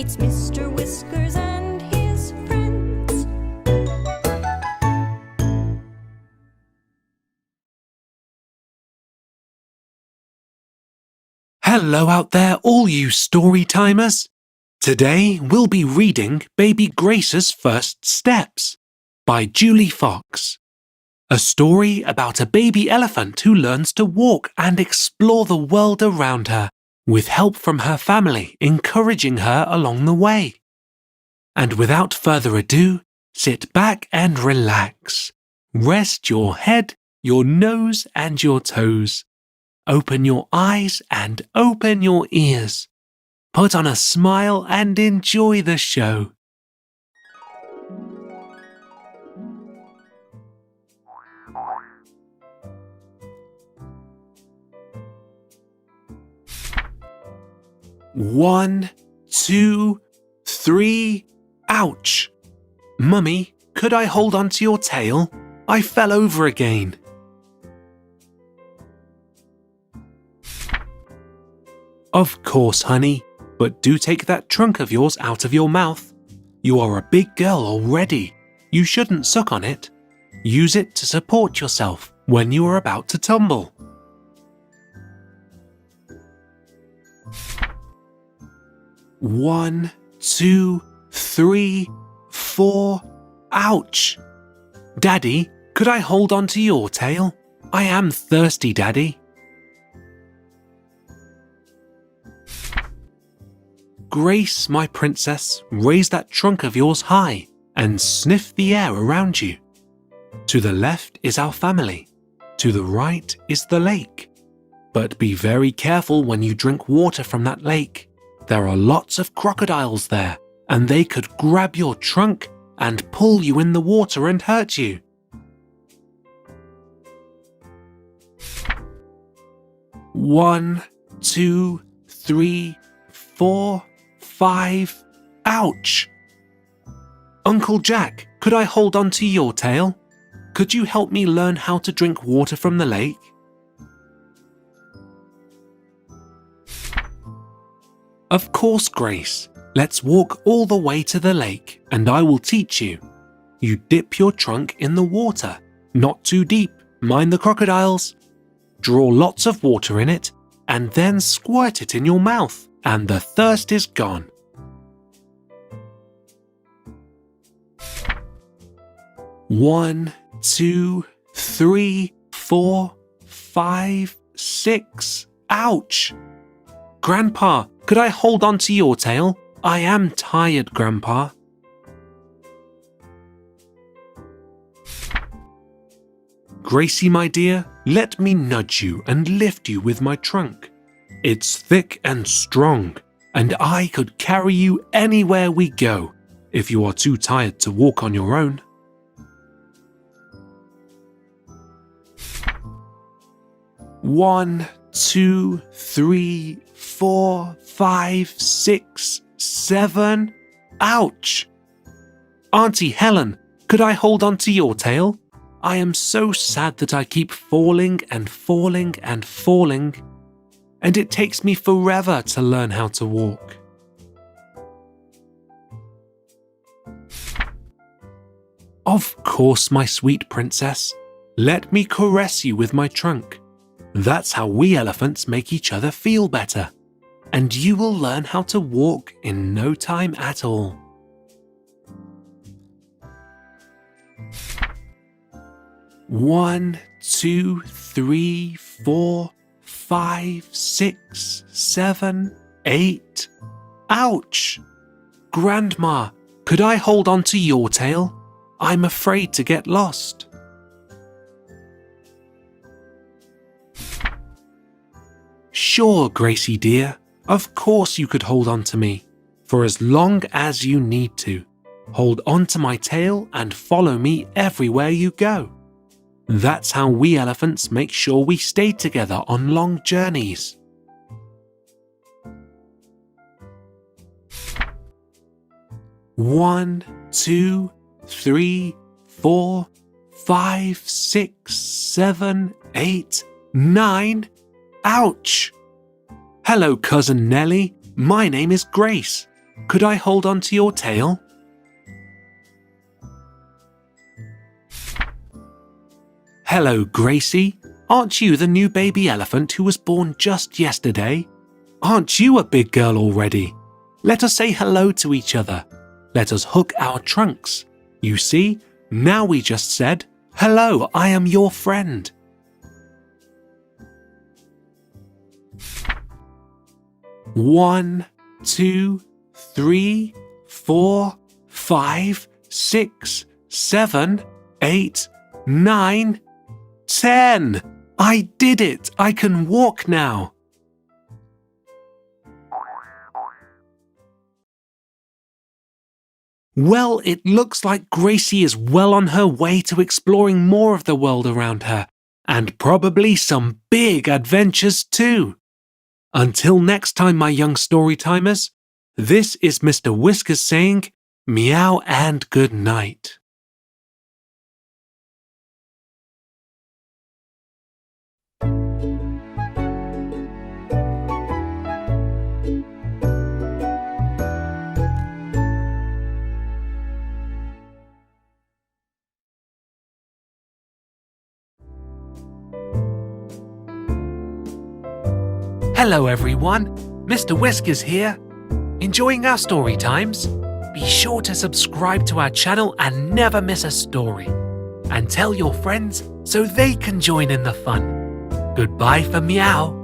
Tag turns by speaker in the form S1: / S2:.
S1: It's Mr. Whiskers and his friends.
S2: Hello out there, all you story timers! Today we'll be reading Baby Grace's First Steps by Julie Fox. A story about a baby elephant who learns to walk and explore the world around her, with help from her family encouraging her along the way. And without further ado, sit back and relax. Rest your head, your nose and your toes. Open your eyes and open your ears. Put on a smile and enjoy the show. One, two, three, ouch! Mummy, could I hold on to your tail? I fell over again. Of course, honey, but do take that trunk of yours out of your mouth. You are a big girl already. You shouldn't suck on it. Use it to support yourself when you are about to tumble. One, two, three, four, ouch! Daddy, could I hold on to your tail? I am thirsty, Daddy. Grace, my princess, raise that trunk of yours high and sniff the air around you. To the left is our family. To the right is the lake. But be very careful when you drink water from that lake. There are lots of crocodiles there, and they could grab your trunk and pull you in the water and hurt you. One, two, three, four, five, ouch! Uncle Jack, could I hold on to your tail? Could you help me learn how to drink water from the lake? Of course, Grace. Let's walk all the way to the lake and I will teach you. You dip your trunk in the water, not too deep, mind the crocodiles. Draw lots of water in it and then squirt it in your mouth and the thirst is gone. One, two, three, four, five, six, ouch! Grandpa, could I hold on to your tail? I am tired, Grandpa. Gracie, my dear, let me nudge you and lift you with my trunk. It's thick and strong, and I could carry you anywhere we go if you are too tired to walk on your own. One, two, three, four, five, six, seven, ouch! Auntie Helen, could I hold on to your tail? I am so sad that I keep falling and falling and falling, and it takes me forever to learn how to walk. Of course, my sweet princess. Let me caress you with my trunk. That's how we elephants make each other feel better. And you will learn how to walk in no time at all. One, two, three, four, five, six, seven, eight. Ouch! Grandma, could I hold on to your tail? I'm afraid to get lost. Sure, Gracie dear, of course you could hold on to me, for as long as you need to. Hold on to my tail and follow me everywhere you go. That's how we elephants make sure we stay together on long journeys. One, two, three, four, five, six, seven, eight, nine. Ouch! Hello, Cousin Nellie. My name is Grace. Could I hold on to your tail? Hello, Gracie. Aren't you the new baby elephant who was born just yesterday? Aren't you a big girl already? Let us say hello to each other. Let us hook our trunks. You see, now we just said, hello, I am your friend. One, 2, 3, 4, 5, 6, 7, 8, 9, 10. I did it! I can walk now. Well, it looks like Gracie is well on her way to exploring more of the world around her, and probably some big adventures too. Until next time, my young storytimers, this is Mr. Whiskers saying meow and good night. Hello everyone, Mr. Whiskers here. Enjoying our story times? Be sure to subscribe to our channel and never miss a story. And tell your friends so they can join in the fun. Goodbye for meow.